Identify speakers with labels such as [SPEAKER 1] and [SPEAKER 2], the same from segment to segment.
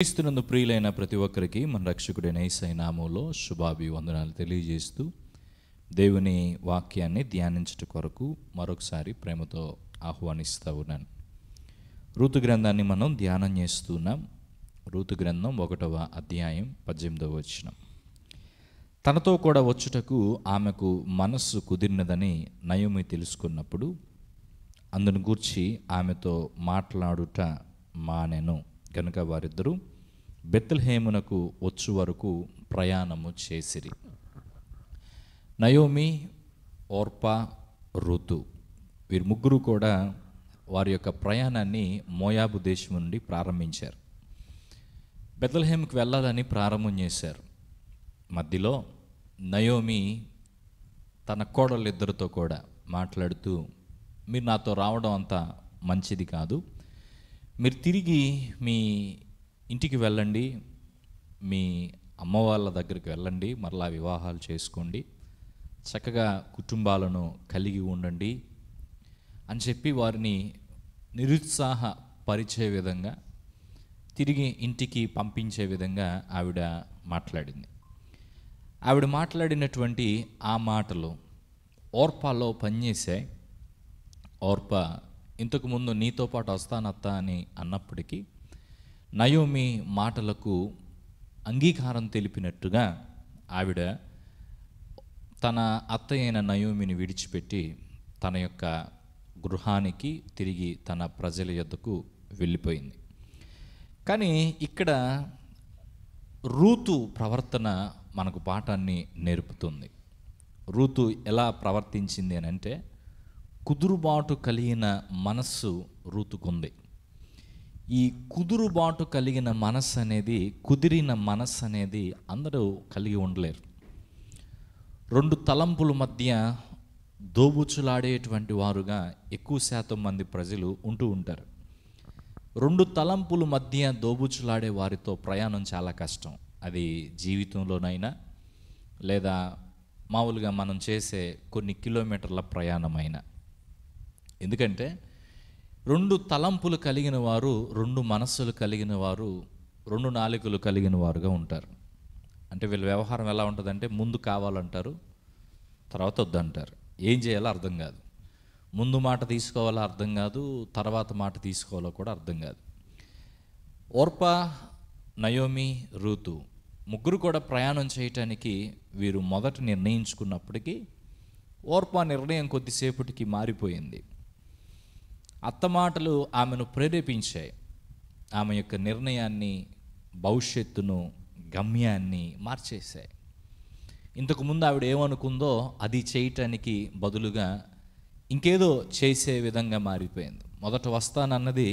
[SPEAKER 1] క్రీస్తునందు ప్రియులైన ప్రతి ఒక్కరికి మన రక్షకుడైన యేసయ్య నామములో శుభాభివందనాలు తెలియజేస్తూ దేవుని వాక్యాన్ని ధ్యానించుట కొరకు మరొకసారి ప్రేమతో ఆహ్వానిస్తూ ఉన్నాను. రూతు గ్రంథాన్ని మనం ధ్యానం చేస్తున్నాం. రూతు గ్రంథం 1వ అధ్యాయం 18వ వచనం. తనతో కూడా వచ్చుటకు ఆమెకు మనస్సు కుదిరినదని నయోమి తెలుసుకున్నప్పుడు అందును గూర్చి ఆమెతో మాట్లాడుట మానెను. కనుక వారిద్దరూ బెత్లెహేమునకు వచ్చు వరకు ప్రయాణము చేసిరి. నయోమి, ఓర్పా, రూతు వీరు ముగ్గురు కూడా వారి యొక్క ప్రయాణాన్ని మోయాబు దేశం నుండి ప్రారంభించారు. బెత్లెహేముకు వెళ్ళాలని ప్రారంభం చేశారు. మధ్యలో నయోమి తన కోడళ్ళిద్దరితో కూడా మాట్లాడుతూ, మీరు నాతో రావడం అంత మంచిది కాదు, మీరు తిరిగి మీ ఇంటికి వెళ్ళండి, మీ అమ్మ వాళ్ళ దగ్గరికి వెళ్ళండి, మరలా వివాహాలు చేసుకోండి, చక్కగా కుటుంబాలను కలిగి ఉండండి అని చెప్పి వారిని నిరుత్సాహపరిచే విధంగా, తిరిగి ఇంటికి పంపించే విధంగా ఆవిడ మాట్లాడింది. ఆవిడ మాట్లాడినటువంటి ఆ మాటలు ఓర్పాలో పనిచేశాయి. ఓర్పా ఇంతకుముందు నీతో పాటు వస్తానత్తా అని అన్నప్పటికీ నయోమి మాటలకు అంగీకారం తెలిపినట్టుగా ఆవిడ తన అత్త అయిన నయోమిని విడిచిపెట్టి తన యొక్క గృహానికి తిరిగి తన ప్రజల యొద్దకు వెళ్ళిపోయింది. కానీ ఇక్కడ రూతు ప్రవర్తన మనకు పాఠాన్ని నేర్పుతుంది. రూతు ఎలా ప్రవర్తించింది అని అంటే, కుదురుబాటు కలిగిన మనస్సు రూతుకుంది. ఈ కుదురుబాటు కలిగిన మనస్సు అనేది, కుదిరిన మనస్సు అనేది అందరూ కలిగి ఉండలేరు. రెండు తలంపుల మధ్య దోబుచులాడేటువంటి వారుగా ఎక్కువ శాతం మంది ప్రజలు ఉంటూ ఉంటారు. రెండు తలంపుల మధ్య దోబుచులాడే వారితో ప్రయాణం చాలా కష్టం. అది జీవితంలోనైనా లేదా మామూలుగా మనం చేసే కొన్ని కిలోమీటర్ల ప్రయాణమైనా. ఎందుకంటే రెండు తలంపులు కలిగిన వారు, రెండు మనస్సులు కలిగిన వారు, రెండు నాలుకలు కలిగిన వారుగా ఉంటారు. అంటే వీళ్ళ వ్యవహారం ఎలా ఉంటుందంటే, ముందు కావాలంటారు, తర్వాత వద్దంటారు. ఏం చేయాలో అర్థం కాదు. ముందు మాట తీసుకోవాలో అర్థం కాదు, తర్వాత మాట తీసుకోవాలో కూడా అర్థం కాదు. ఓర్పా, నయోమి, రూతు ముగ్గురు కూడా ప్రయాణం చేయటానికి వీరు మొదట నిర్ణయించుకున్నప్పటికీ ఓర్పా నిర్ణయం కొద్దిసేపటికి మారిపోయింది. అత్త మాటలు ఆమెను ప్రేరేపించాయి. ఆమె యొక్క నిర్ణయాన్ని, భవిష్యత్తును, గమ్యాన్ని మార్చేశాయి. ఇంతకుముందు ఆవిడ ఏమనుకుందో అది చేయటానికి బదులుగా ఇంకేదో చేసే విధంగా మారిపోయింది. మొదట వస్తానన్నది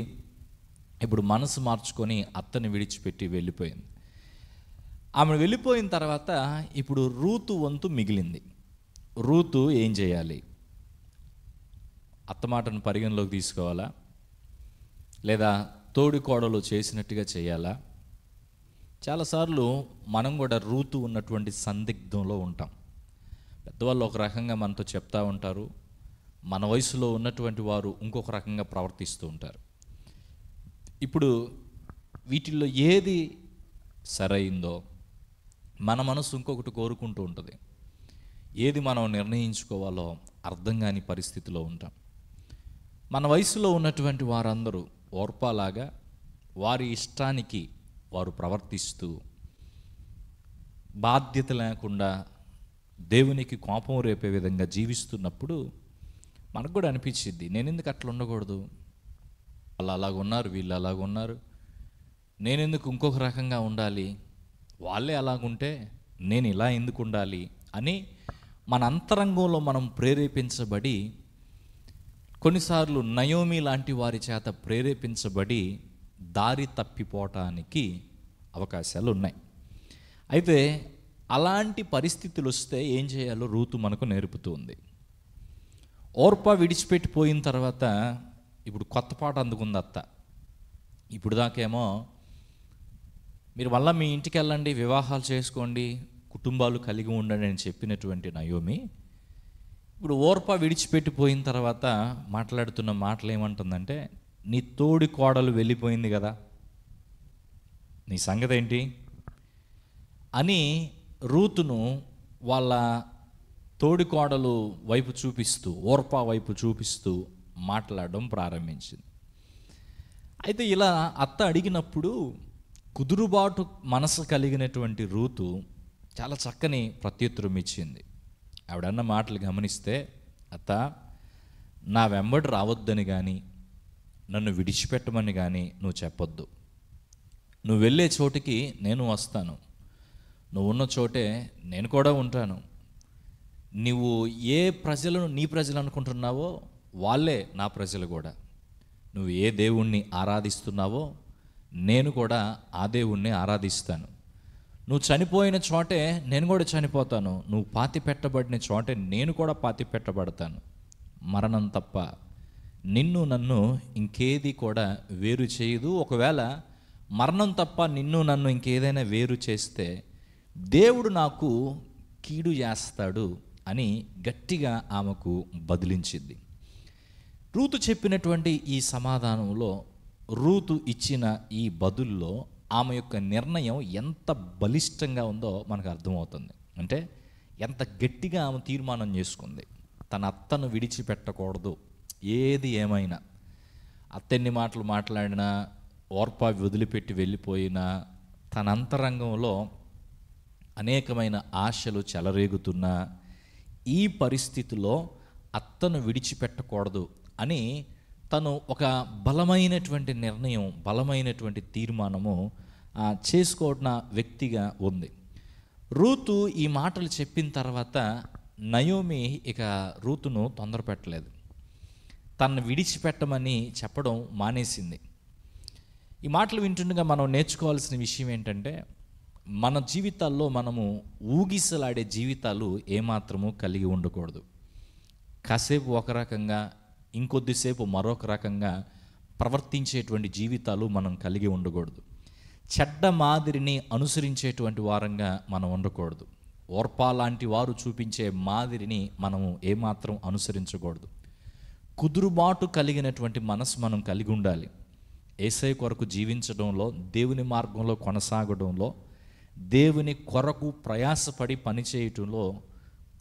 [SPEAKER 1] ఇప్పుడు మనసు మార్చుకొని అత్తని విడిచిపెట్టి వెళ్ళిపోయింది. ఆమె వెళ్ళిపోయిన తర్వాత ఇప్పుడు రూతు వంతు మిగిలింది. రూతు ఏం చేయాలి? అత్తమాటను పరిగణలోకి తీసుకోవాలా, లేదా తోడి కోడలు చేసినట్టుగా చేయాలా? చాలాసార్లు మనం కూడా రూతు ఉన్నటువంటి సందిగ్ధంలో ఉంటాం. పెద్దవాళ్ళు ఒక రకంగా మనతో చెప్తా ఉంటారు, మన వయసులో ఉన్నటువంటి వారు ఇంకొక రకంగా ప్రవర్తిస్తూ ఉంటారు. ఇప్పుడు వీటిల్లో ఏది సరైందో మన మనసు ఇంకొకటి కోరుకుంటూ ఉంటుంది. ఏది మనం నిర్ణయించుకోవాలో అర్థం కాని పరిస్థితిలో ఉంటాం. మన వయసులో ఉన్నటువంటి వారందరూ ఓర్పాలాగా వారి ఇష్టానికి వారు ప్రవర్తిస్తూ, బాధ్యత లేకుండా దేవునికి కోపం రేపే విధంగా జీవిస్తున్నప్పుడు మనకు కూడా అనిపించింది, నేను ఎందుకు అట్లా ఉండకూడదు, వాళ్ళు అలాగున్నారు, వీళ్ళు అలాగున్నారు, నేనెందుకు ఇంకొక రకంగా ఉండాలి, వాళ్ళే అలాగుంటే నేను ఇలా ఎందుకు ఉండాలి అని మన అంతరంగంలో మనం ప్రేరేపించబడి, కొన్నిసార్లు నయోమి లాంటి వారి చేత ప్రేరేపించబడి దారి తప్పిపోవటానికి అవకాశాలు ఉన్నాయి. అయితే అలాంటి పరిస్థితులు వస్తే ఏం చేయాలో రూతు మనకు నేర్పుతుంది. ఓర్పా విడిచిపెట్టిపోయిన తర్వాత ఇప్పుడు కొత్త పాట అందుకుంది అత్త. ఇప్పుడు దాకేమో మీరు మళ్ళీ మీ ఇంటికి వెళ్ళండి, వివాహాలు చేసుకోండి, కుటుంబాలు కలిగి ఉండండి అని చెప్పినటువంటి నయోమి ఇప్పుడు ఓర్పా విడిచిపెట్టిపోయిన తర్వాత మాట్లాడుతున్న మాటలు ఏమంటుందంటే, నీ తోడి కోడలు వెళ్ళిపోయింది కదా, నీ సంగతి ఏంటి అని రూతును వాళ్ళ తోడికోడలు వైపు చూపిస్తూ, ఓర్పా వైపు చూపిస్తూ మాట్లాడడం ప్రారంభించింది. అయితే ఇలా అత్త అడిగినప్పుడు కుదురుబాటు మనసు కలిగినటువంటి రూతు చాలా చక్కని ప్రత్యుత్తరం ఇచ్చింది. ఆవిడన్న మాటలు గమనిస్తే, అత్త, నా వెంబడి రావద్దని కానీ నన్ను విడిచిపెట్టమని కానీ నువ్వు చెప్పొద్దు. నువ్వు వెళ్ళే చోటికి నేను వస్తాను, నువ్వు ఉన్న చోటే నేను కూడా ఉంటాను. నువ్వు ఏ ప్రజలను నీ ప్రజలు అనుకుంటున్నావో వాళ్ళే నా ప్రజలు కూడా. నువ్వు ఏ దేవుణ్ణి ఆరాధిస్తున్నావో నేను కూడా ఆ దేవుణ్ణి ఆరాధిస్తాను. నువ్వు చనిపోయిన చోటే నేను కూడా చనిపోతాను. నువ్వు పాతి పెట్టబడిన చోటే నేను కూడా పాతి పెట్టబడతాను. మరణం తప్ప నిన్ను నన్ను ఇంకేది కూడా వేరు చేయదు. ఒకవేళ మరణం తప్ప నిన్ను నన్ను ఇంకేదైనా వేరు చేస్తే దేవుడు నాకు కీడు చేస్తాడు అని గట్టిగా ఆమెకు బదిలించింది. రూతు చెప్పినటువంటి ఈ సమాధానంలో, రూతు ఇచ్చిన ఈ బదుల్లో ఆమె యొక్క నిర్ణయం ఎంత బలిష్టంగా ఉందో మనకు అర్థమవుతుంది. అంటే ఎంత గట్టిగా ఆమె తీర్మానం చేసుకుంది. తన అత్తను విడిచిపెట్టకూడదు. ఏది ఏమైనా అత్త ఎన్ని మాటలు మాట్లాడినా, ఓర్పా వదిలిపెట్టి వెళ్ళిపోయినా, తన అంతరంగంలో అనేకమైన ఆశలు చెలరేగుతున్నా ఈ పరిస్థితిలో అత్తను విడిచిపెట్టకూడదు అని తను ఒక బలమైనటువంటి నిర్ణయం, బలమైనటువంటి తీర్మానము చేసుకోవడం వ్యక్తిగా ఉంది. రూతు ఈ మాటలు చెప్పిన తర్వాత నయోమి ఇక రూతును తొందర పెట్టలేదు. తనను విడిచిపెట్టమని చెప్పడం మానేసింది. ఈ మాటలు వింటుండగా మనం నేర్చుకోవాల్సిన విషయం ఏంటంటే, మన జీవితాల్లో మనము ఊగిసలాడే జీవితాలు ఏమాత్రము కలిగి ఉండకూడదు. కాసేపు ఒక రకంగా, ఇంకొద్దిసేపు మరొక రకంగా ప్రవర్తించేటువంటి జీవితాలు మనం కలిగి ఉండకూడదు. చెడ్డ మాదిరిని అనుసరించేటువంటి వారంగా మనం ఉండకూడదు. ఓర్పా లాంటి వారు చూపించే మాదిరిని మనము ఏమాత్రం అనుసరించకూడదు. కుదురుబాటు కలిగినటువంటి మనసు మనం కలిగి ఉండాలి. యేసయ్య కొరకు జీవించడంలో, దేవుని మార్గంలో కొనసాగడంలో, దేవుని కొరకు ప్రయాసపడి పనిచేయటంలో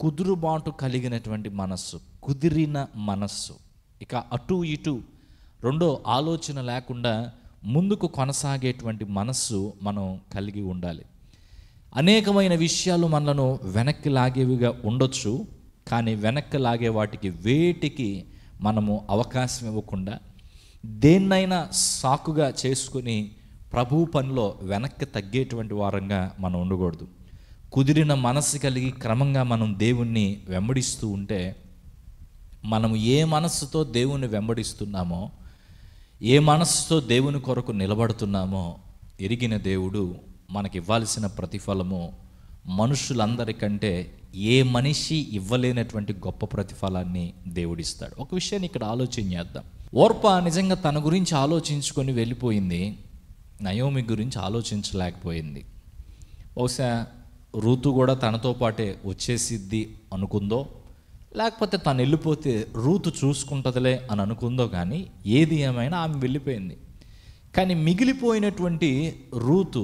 [SPEAKER 1] కుదురుబాటు కలిగినటువంటి మనస్సు, కుదిరిన మనస్సు, ఇక అటు ఇటు రెండో ఆలోచన లేకుండా ముందుకు కొనసాగేటువంటి మనస్సు మనం కలిగి ఉండాలి. అనేకమైన విషయాలు మనలను వెనక్కి లాగేవిగా ఉండొచ్చు, కానీ వెనక్కి లాగే వాటికి వేటికి మనము అవకాశం ఇవ్వకుండా దేన్నైనా సాకుగా చేసుకుని ప్రభు పనిలో వెనక్కి తగ్గేటువంటి వారంగా మనం ఉండకూడదు. కుదిరిన మనసు కలిగి క్రమంగా మనం దేవుణ్ణి వెంబడిస్తూ ఉంటే, మనము ఏ మనస్సుతో దేవుణ్ణి వెంబడిస్తున్నామో, ఏ మనస్సుతో దేవుని కొరకు నిలబడుతున్నామో ఎరిగిన దేవుడు మనకి ఇవ్వాల్సిన ప్రతిఫలము మనుషులందరికంటే ఏ మనిషి ఇవ్వలేనటువంటి గొప్ప ప్రతిఫలాన్ని దేవుడిస్తాడు. ఒక విషయాన్ని ఇక్కడ ఆలోచన చేద్దాం. ఓర్పా నిజంగా తన గురించి ఆలోచించుకొని వెళ్ళిపోయింది, నయోమి గురించి ఆలోచించలేకపోయింది. బహుశా రూతు కూడా తనతో పాటే వచ్చేసిద్ది అనుకుందో, లేకపోతే తను వెళ్ళిపోతే రూతు చూసుకుంటుందిలే అని అనుకుందో, కానీ ఏది ఏమైనా ఆమె వెళ్ళిపోయింది. కానీ మిగిలిపోయినటువంటి రూతు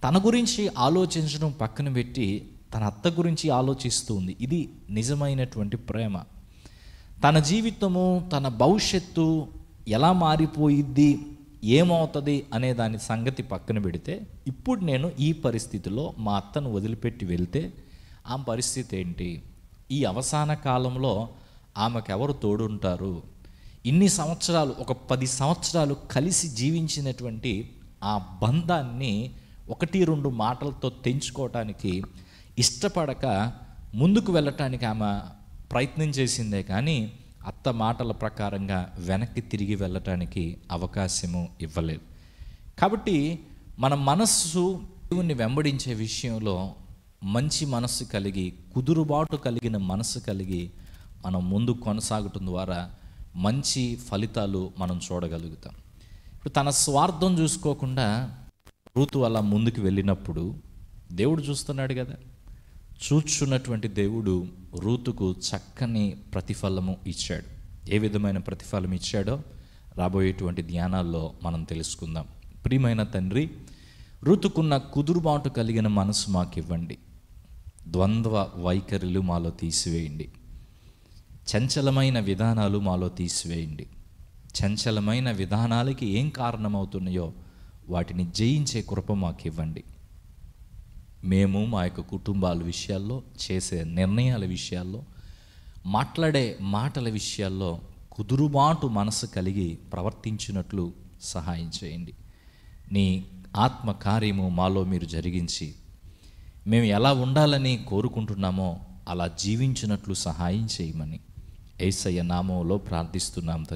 [SPEAKER 1] తన గురించి ఆలోచించడం పక్కన పెట్టి తన అత్త గురించి ఆలోచిస్తూ ఉంది. ఇది నిజమైనటువంటి ప్రేమ. తన జీవితము, తన భవిష్యత్తు ఎలా మారిపోయిద్ది, ఏమవుతుంది అనే దాని సంగతి పక్కన పెడితే, ఇప్పుడు నేను ఈ పరిస్థితిలో మా అత్తను వదిలిపెట్టి వెళ్తే ఆ పరిస్థితి ఏంటి, ఈ అవసాన కాలంలో ఆమెకెవరు తోడుంటారు, ఇన్ని సంవత్సరాలు, ఒక 10 సంవత్సరాలు కలిసి జీవించినటువంటి ఆ బంధాన్ని 1-2 మాటలతో తెంచుకోవటానికి ఇష్టపడక ముందుకు వెళ్ళటానికి ఆమె ప్రయత్నం చేసిందే కానీ అత్త మాటల ప్రకారంగా వెనక్కి తిరిగి వెళ్ళటానికి అవకాశము ఇవ్వలేదు. కాబట్టి మన మనస్సు దేవుణ్ణి వెంబడించే విషయంలో మంచి మనస్సు కలిగి, కుదురుబాటు కలిగిన మనస్సు కలిగి మనం ముందుకు కొనసాగటం ద్వారా మంచి ఫలితాలు మనం చూడగలుగుతాం. ఇప్పుడు తన స్వార్థం చూసుకోకుండా రూతు అలా ముందుకు వెళ్ళినప్పుడు దేవుడు చూస్తున్నాడు కదా. చూచున్నటువంటి దేవుడు రూతుకు చక్కని ప్రతిఫలము ఇచ్చాడు. ఏ విధమైన ప్రతిఫలం ఇచ్చాడో రాబోయేటువంటి ధ్యానాల్లో మనం తెలుసుకుందాం. ప్రియమైన తండ్రి, ఋతుకున్న కుదురుబాటు కలిగిన మనసు మాకు ఇవ్వండి. ద్వంద్వ వైఖరులు మాలో తీసివేయండి. చంచలమైన విధానాలు మాలో తీసివేయండి. చంచలమైన విధానాలకి ఏం కారణమవుతున్నాయో వాటిని జయించే కృప మాకు ఇవ్వండి. మేము మా యొక్క కుటుంబాల విషయాల్లో, చేసే నిర్ణయాల విషయాల్లో, మాట్లాడే మాటల విషయాల్లో కుదురుబాటు మనసు కలిగి ప్రవర్తించినట్లు సహాయం చేయండి. నీ ఆత్మ కార్యము మాలో మీరు జరిగించి మేము ఎలా ఉండాలని కోరుకుంటున్నామో అలా జీవించినట్లు సహాయం చేయమని యేసయ్య నామములో ప్రార్థిస్తున్నాం.